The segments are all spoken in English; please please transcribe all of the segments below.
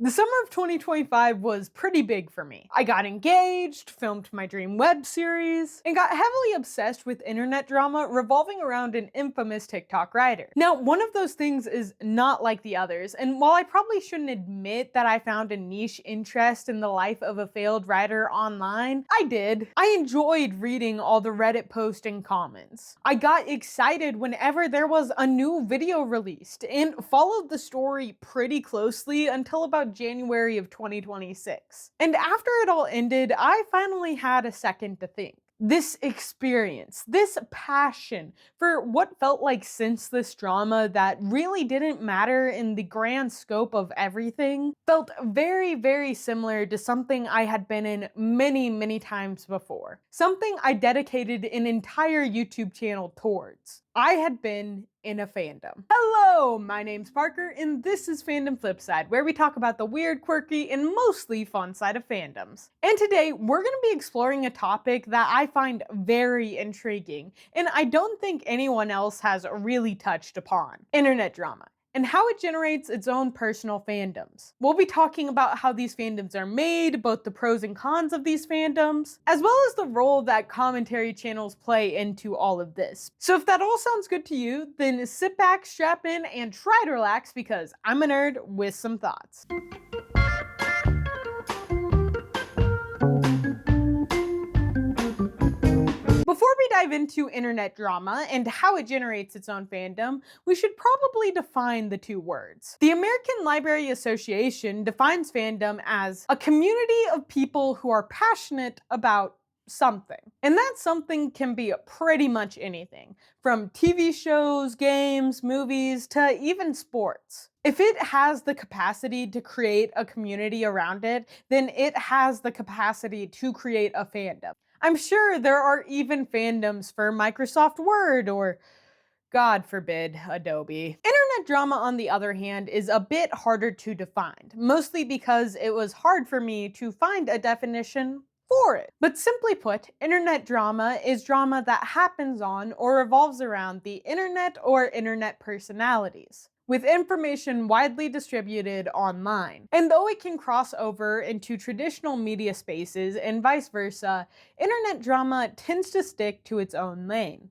The summer of 2025 was pretty big for me. I got engaged, filmed my dream web series, and got heavily obsessed with internet drama revolving around an infamous TikTok writer. Now, one of those things is not like the others, and while I probably shouldn't admit that I found a niche interest in the life of a failed writer online, I did. I enjoyed reading all the Reddit posts and comments. I got excited whenever there was a new video released, and followed the story pretty closely until about January of 2026. And after it all ended, I finally had a second to think. This experience, this passion for what felt like senseless drama that really didn't matter in the grand scope of everything, felt very, very similar to something I had been in many, many times before. Something I dedicated an entire YouTube channel towards. I had been in a fandom. Hello, my name's Parker, and this is Fandom Flipside, where we talk about the weird, quirky, and mostly fun side of fandoms. And today, we're going to be exploring a topic that I find very intriguing, and I don't think anyone else has really touched upon: internet drama, and how it generates its own personal fandoms. We'll be talking about how these fandoms are made, both the pros and cons of these fandoms, as well as the role that commentary channels play into all of this. So if that all sounds good to you, then sit back, strap in, and try to relax, because I'm a nerd with some thoughts. Before we dive into internet drama and how it generates its own fandom, we should probably define the two words. The American Library Association defines fandom as a community of people who are passionate about something. And that something can be pretty much anything, from TV shows, games, movies, to even sports. If it has the capacity to create a community around it, then it has the capacity to create a fandom. I'm sure there are even fandoms for Microsoft Word or, God forbid, Adobe. Internet drama, on the other hand, is a bit harder to define, mostly because it was hard for me to find a definition for it. But simply put, internet drama is drama that happens on or revolves around the internet or internet personalities, with information widely distributed online. And though it can cross over into traditional media spaces and vice versa, internet drama tends to stick to its own lane.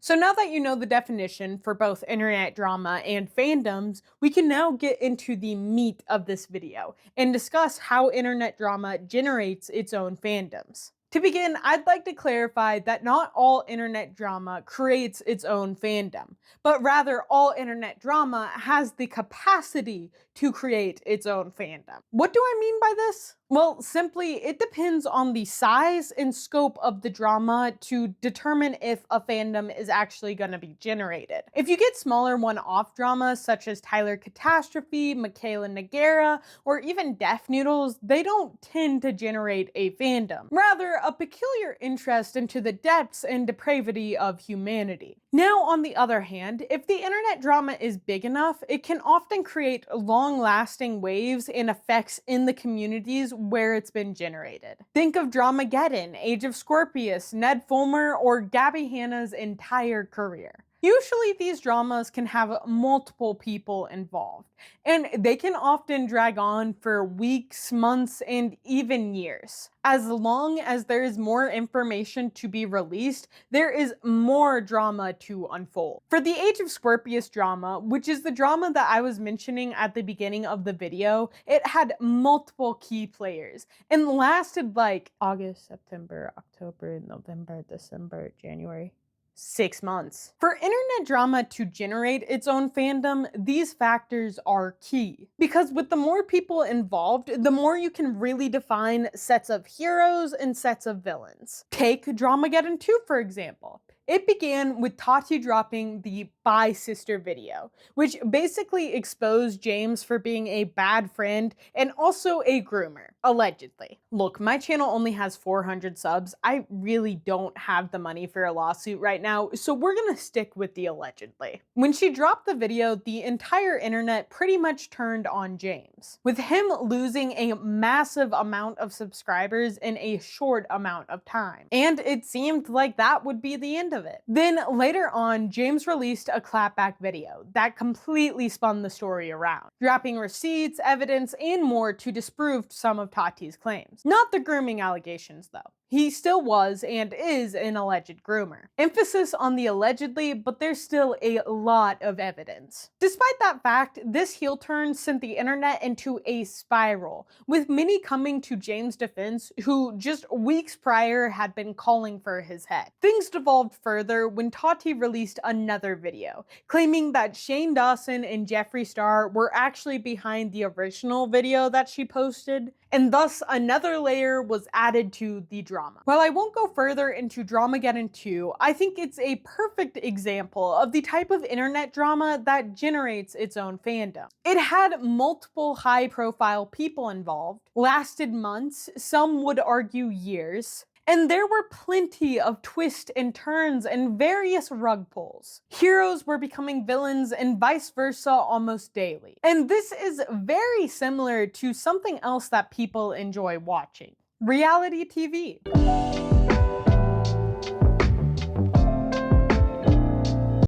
So now that you know the definition for both internet drama and fandoms, we can now get into the meat of this video and discuss how internet drama generates its own fandoms. To begin, I'd like to clarify that not all internet drama creates its own fandom, but rather all internet drama has the capacity to create its own fandom. What do I mean by this? Well, simply, it depends on the size and scope of the drama to determine if a fandom is actually going to be generated. If you get smaller one-off dramas such as Tyler Catastrophe, Michaela Nagara, or even Deaf Noodles, they don't tend to generate a fandom. Rather, a peculiar interest into the depths and depravity of humanity. Now, on the other hand, if the internet drama is big enough, it can often create long-lasting waves and effects in the communities where it's been generated. Think of Dramageddon, Age of Scorpius, Ned Fulmer, or Gabby Hanna's entire career. Usually these dramas can have multiple people involved, and they can often drag on for weeks, months, and even years. As long as there is more information to be released, there is more drama to unfold. For the Age of Scorpius drama, which is the drama that I was mentioning at the beginning of the video, it had multiple key players and lasted like August, September, October, November, December, January. 6 months. For internet drama to generate its own fandom, these factors are key. Because with the more people involved, the more you can really define sets of heroes and sets of villains. Take Dramageddon 2, for example. It began with Tati dropping the Bye Sister video, which basically exposed James for being a bad friend and also a groomer, allegedly. Look, my channel only has 400 subs. I really don't have the money for a lawsuit right now, so we're gonna stick with the allegedly. When she dropped the video, the entire internet pretty much turned on James, with him losing a massive amount of subscribers in a short amount of time. And it seemed like that would be the end of it. Then later on, James released a a clapback video that completely spun the story around, dropping receipts, evidence, and more to disprove some of Tati's claims. Not the grooming allegations, though. He still was and is an alleged groomer. Emphasis on the allegedly, but there's still a lot of evidence. Despite that fact, this heel turn sent the internet into a spiral, with many coming to James' defense who just weeks prior had been calling for his head. Things devolved further when Tati released another video, claiming that Shane Dawson and Jeffree Star were actually behind the original video that she posted, and thus another layer was added to the drama. While I won't go further into Dramageddon 2, I think it's a perfect example of the type of internet drama that generates its own fandom. It had multiple high-profile people involved, lasted months, some would argue years, and there were plenty of twists and turns and various rug pulls. Heroes were becoming villains and vice versa almost daily. And this is very similar to something else that people enjoy watching: reality TV.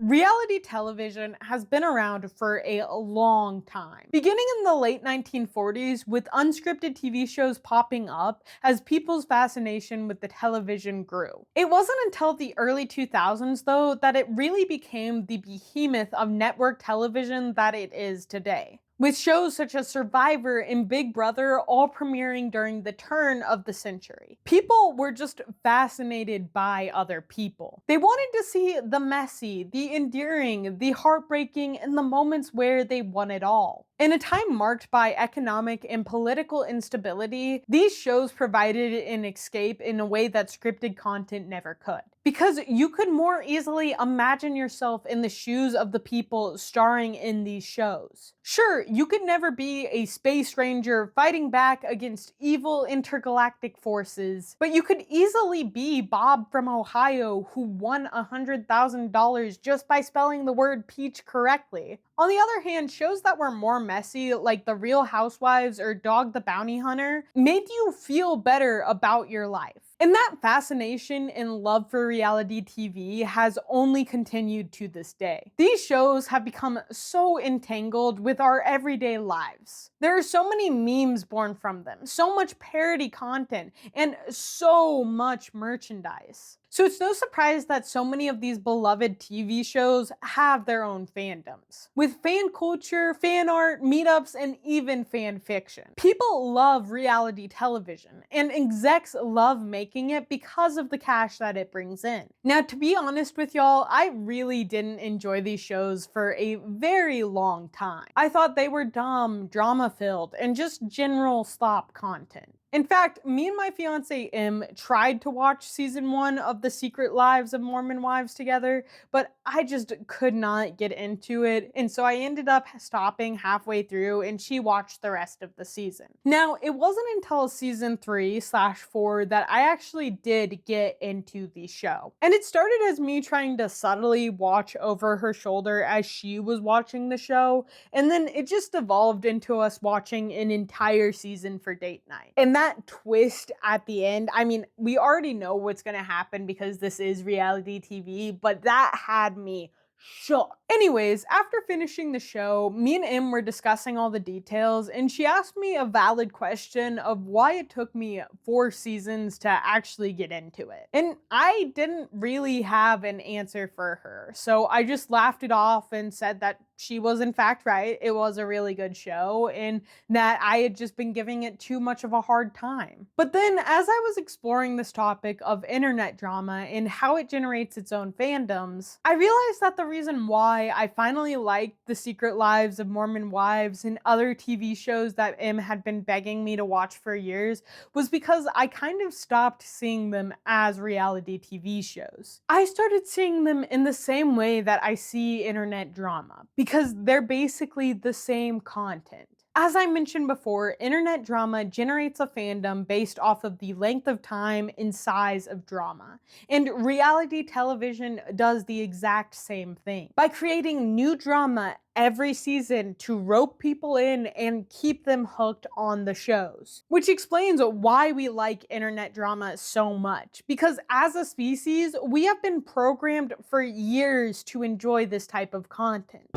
Reality television has been around for a long time, beginning in the late 1940s with unscripted TV shows popping up as people's fascination with the television grew. It wasn't until the early 2000s, though, that it really became the behemoth of network television that it is today, with shows such as Survivor and Big Brother all premiering during the turn of the century. People were just fascinated by other people. They wanted to see the messy, the endearing, the heartbreaking, and the moments where they won it all. In a time marked by economic and political instability, these shows provided an escape in a way that scripted content never could. Because you could more easily imagine yourself in the shoes of the people starring in these shows. Sure, you could never be a space ranger fighting back against evil intergalactic forces, but you could easily be Bob from Ohio who won $100,000 just by spelling the word peach correctly. On the other hand, shows that were more messy, like The Real Housewives or Dog the Bounty Hunter, made you feel better about your life. And that fascination and love for reality TV has only continued to this day. These shows have become so entangled with our everyday lives. There are so many memes born from them, so much parody content, and so much merchandise. So it's no surprise that so many of these beloved TV shows have their own fandoms, with fan culture, fan art, meetups, and even fan fiction. People love reality television, and execs love making it because of the cash that it brings in. Now, to be honest with y'all, I really didn't enjoy these shows for a very long time. I thought they were dumb, drama-filled, and just general slop content. In fact, me and my fiance Em tried to watch season 1 of The Secret Lives of Mormon Wives together, but I just could not get into it, and so I ended up stopping halfway through and she watched the rest of the season. Now, it wasn't until season 3/4 that I actually did get into the show. And it started as me trying to subtly watch over her shoulder as she was watching the show, and then it just evolved into us watching an entire season for date night. And that twist at the end, I mean, we already know what's gonna happen because this is reality TV, but that had me shook. Anyways, after finishing the show, me and Em were discussing all the details, and she asked me a valid question of why it took me 4 seasons to actually get into it. And I didn't really have an answer for her, so I just laughed it off and said that she was in fact right. It was a really good show, and that I had just been giving it too much of a hard time. But then, as I was exploring this topic of internet drama and how it generates its own fandoms, I realized that the reason why I finally liked The Secret Lives of Mormon Wives and other TV shows that Em had been begging me to watch for years was because I kind of stopped seeing them as reality TV shows. I started seeing them in the same way that I see internet drama, because they're basically the same content. As I mentioned before, internet drama generates a fandom based off of the length of time and size of drama. And reality television does the exact same thing by creating new drama every season to rope people in and keep them hooked on the shows. Which explains why we like internet drama so much. Because as a species, we have been programmed for years to enjoy this type of content.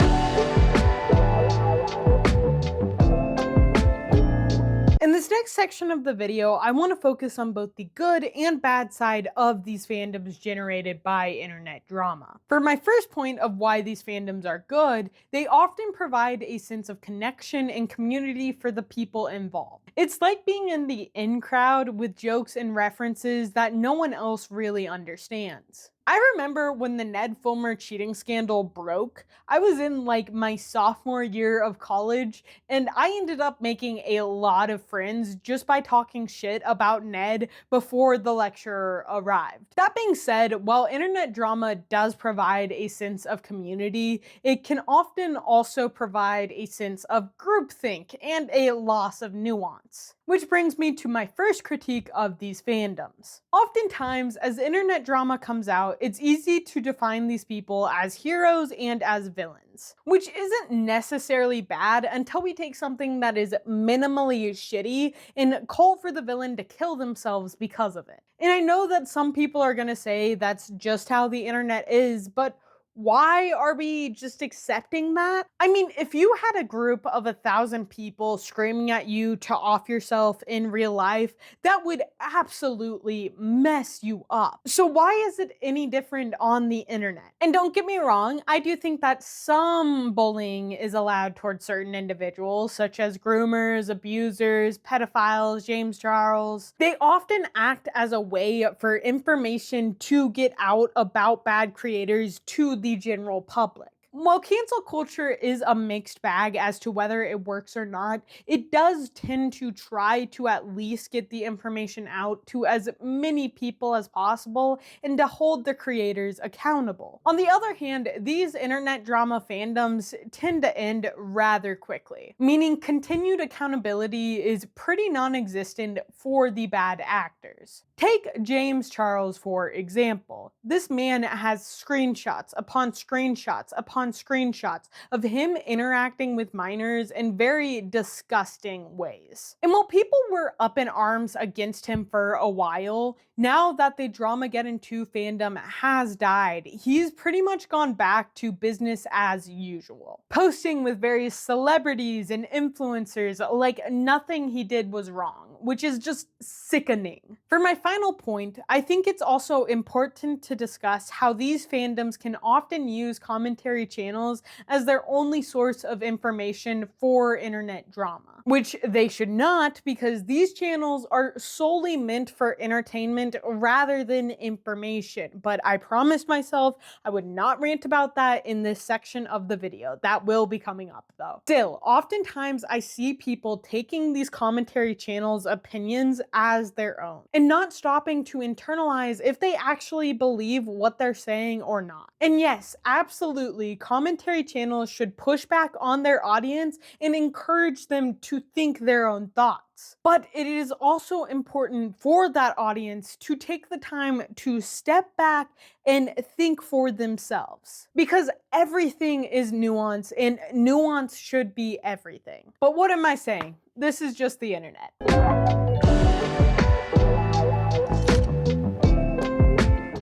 In this next section of the video, I want to focus on both the good and bad side of these fandoms generated by internet drama. For my first point of why these fandoms are good, they often provide a sense of connection and community for the people involved. It's like being in the in crowd with jokes and references that no one else really understands. I remember when the Ned Fulmer cheating scandal broke, I was in like my sophomore year of college, and I ended up making a lot of friends just by talking shit about Ned before the lecturer arrived. That being said, while internet drama does provide a sense of community, it can often also provide a sense of groupthink and a loss of nuance. Which brings me to my first critique of these fandoms. Oftentimes, as internet drama comes out, it's easy to define these people as heroes and as villains, which isn't necessarily bad until we take something that is minimally shitty and call for the villain to kill themselves because of it. And I know that some people are gonna say that's just how the internet is, but why are we just accepting that? I mean, if you had a group of 1,000 people screaming at you to off yourself in real life, that would absolutely mess you up. So why is it any different on the internet? And don't get me wrong, I do think that some bullying is allowed towards certain individuals, such as groomers, abusers, pedophiles, James Charles. They often act as a way for information to get out about bad creators to the general public. While cancel culture is a mixed bag as to whether it works or not, it does tend to try to at least get the information out to as many people as possible and to hold the creators accountable. On the other hand, these internet drama fandoms tend to end rather quickly, meaning continued accountability is pretty non-existent for the bad actors. Take James Charles for example. This man has screenshots upon screenshots upon screenshots of him interacting with minors in very disgusting ways. And while people were up in arms against him for a while, now that the Dramageddon 2 fandom has died, he's pretty much gone back to business as usual, posting with various celebrities and influencers like nothing he did was wrong, which is just sickening. For my final point, I think it's also important to discuss how these fandoms can often use commentary channels as their only source of information for internet drama, which they should not, because these channels are solely meant for entertainment rather than information. But I promised myself I would not rant about that in this section of the video. That will be coming up though. Still, oftentimes I see people taking these commentary channels' opinions as their own and not stopping to internalize if they actually believe what they're saying or not. And yes, absolutely, commentary channels should push back on their audience and encourage them to think their own thoughts. But it is also important for that audience to take the time to step back and think for themselves. Because everything is nuance, and nuance should be everything. But what am I saying? This is just the internet.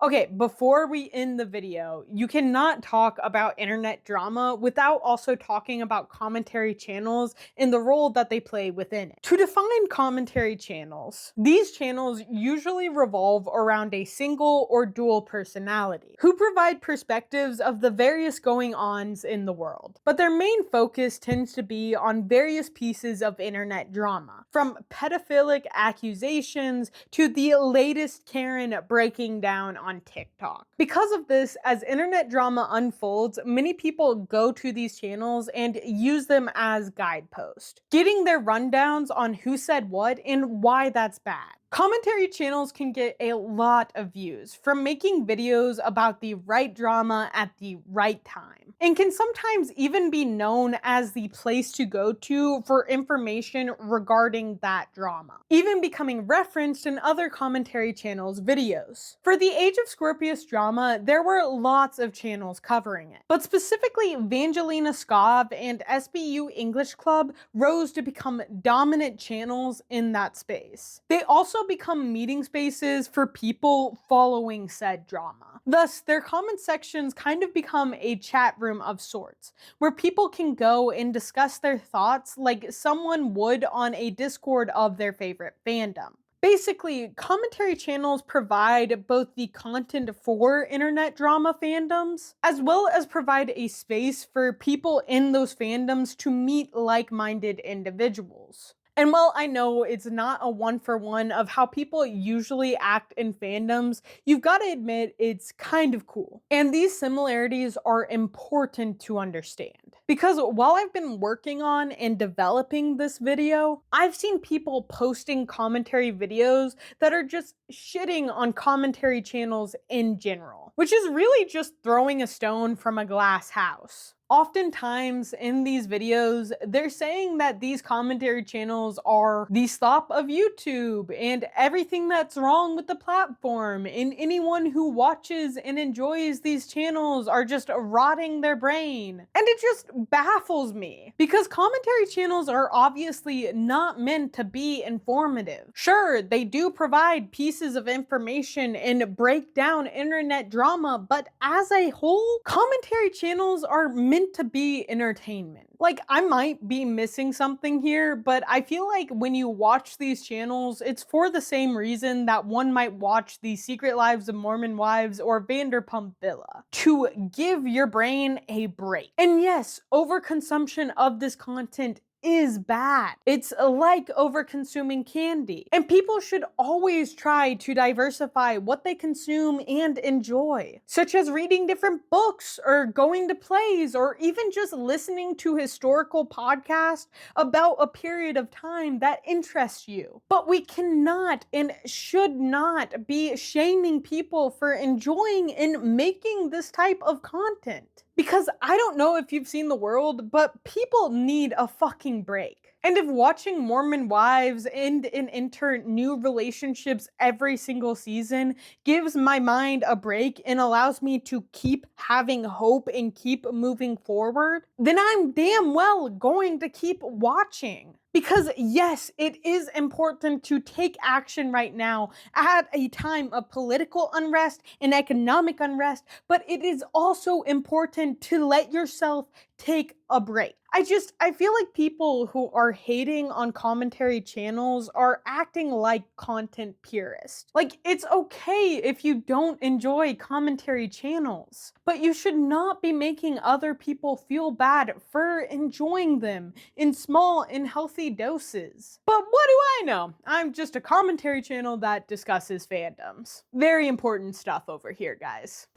Okay, before we end the video, you cannot talk about internet drama without also talking about commentary channels and the role that they play within it. To define commentary channels, these channels usually revolve around a single or dual personality who provide perspectives of the various going-ons in the world. But their main focus tends to be on various pieces of internet drama, from pedophilic accusations to the latest Karen breaking down on TikTok. Because of this, as internet drama unfolds, many people go to these channels and use them as guideposts, getting their rundowns on who said what and why that's bad. Commentary channels can get a lot of views from making videos about the right drama at the right time, and can sometimes even be known as the place to go to for information regarding that drama, even becoming referenced in other commentary channels' videos. For the Age of Scorpius drama, there were lots of channels covering it, but specifically Vangelina Skov and SBU English Club rose to become dominant channels in that space. They also become meeting spaces for people following said drama. Thus, their comment sections kind of become a chat room of sorts, where people can go and discuss their thoughts like someone would on a Discord of their favorite fandom. Basically, commentary channels provide both the content for internet drama fandoms, as well as provide a space for people in those fandoms to meet like-minded individuals. And while I know it's not a one-for-one of how people usually act in fandoms, you've got to admit it's kind of cool. And these similarities are important to understand. Because while I've been working on and developing this video, I've seen people posting commentary videos that are just shitting on commentary channels in general, which is really just throwing a stone from a glass house. Oftentimes in these videos, they're saying that these commentary channels are the slop of YouTube and everything that's wrong with the platform, and anyone who watches and enjoys these channels are just rotting their brain. And it just baffles me, because commentary channels are obviously not meant to be informative. Sure, they do provide pieces of information and break down internet drama, but as a whole, commentary channels are meant to be entertainment. Like, I might be missing something here, but I feel like when you watch these channels, it's for the same reason that one might watch The Secret Lives of Mormon Wives or Vanderpump Villa, to give your brain a break. And yes, overconsumption of this content is bad. It's like over-consuming candy. And people should always try to diversify what they consume and enjoy, such as reading different books or going to plays or even just listening to historical podcasts about a period of time that interests you. But we cannot and should not be shaming people for enjoying and making this type of content. Because I don't know if you've seen the world, but people need a fucking break. And if watching Mormon wives end and enter new relationships every single season gives my mind a break and allows me to keep having hope and keep moving forward, then I'm damn well going to keep watching. Because yes, it is important to take action right now at a time of political unrest and economic unrest, but it is also important to let yourself take a break. I feel like people who are hating on commentary channels are acting like content purists. Like, it's okay if you don't enjoy commentary channels, but you should not be making other people feel bad for enjoying them in small and healthy doses. But what do I know? I'm just a commentary channel that discusses fandoms. Very important stuff over here, guys.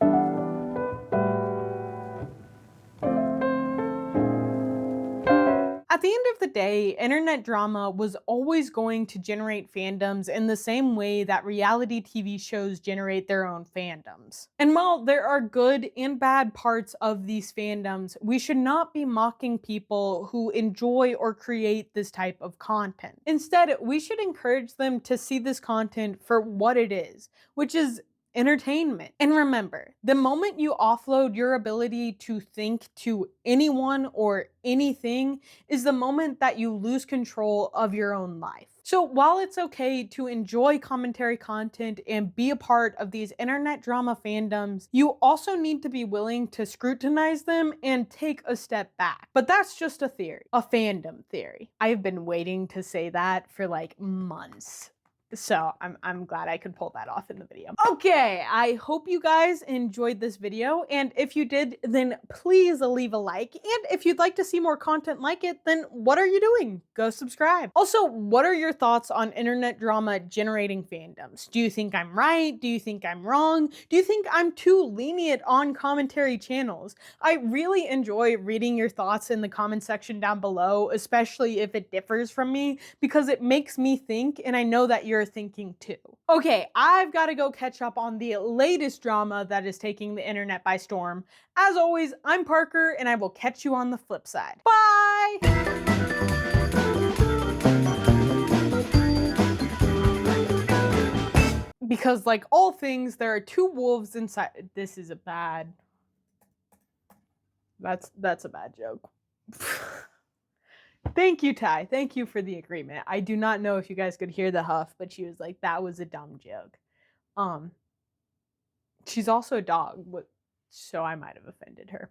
At the end of the day, internet drama was always going to generate fandoms in the same way that reality TV shows generate their own fandoms. And while there are good and bad parts of these fandoms, we should not be mocking people who enjoy or create this type of content. Instead, we should encourage them to see this content for what it is, which is entertainment. And remember, the moment you offload your ability to think to anyone or anything is the moment that you lose control of your own life. So while it's okay to enjoy commentary content and be a part of these internet drama fandoms, you also need to be willing to scrutinize them and take a step back. But that's just a theory, a fandom theory. I've been waiting to say that for like months. So I'm glad I could pull that off in the video. Okay, I hope you guys enjoyed this video, and if you did, then please leave a like, and if you'd like to see more content like it, then what are you doing? Go subscribe. Also, what are your thoughts on internet drama generating fandoms? Do you think I'm right? Do you think I'm wrong? Do you think I'm too lenient on commentary channels? I really enjoy reading your thoughts in the comment section down below, especially if it differs from me, because it makes me think, and I know that you're thinking too. Okay, I've got to go catch up on the latest drama that is taking the internet by storm. As always, I'm Parker, and I will catch you on the flip side. Bye! Because like all things, there are two wolves inside. This is a bad. That's a bad joke. Thank you, Ty. Thank you for the agreement. I do not know if you guys could hear the huff, but she was like, that was a dumb joke. She's also a dog, so I might have offended her.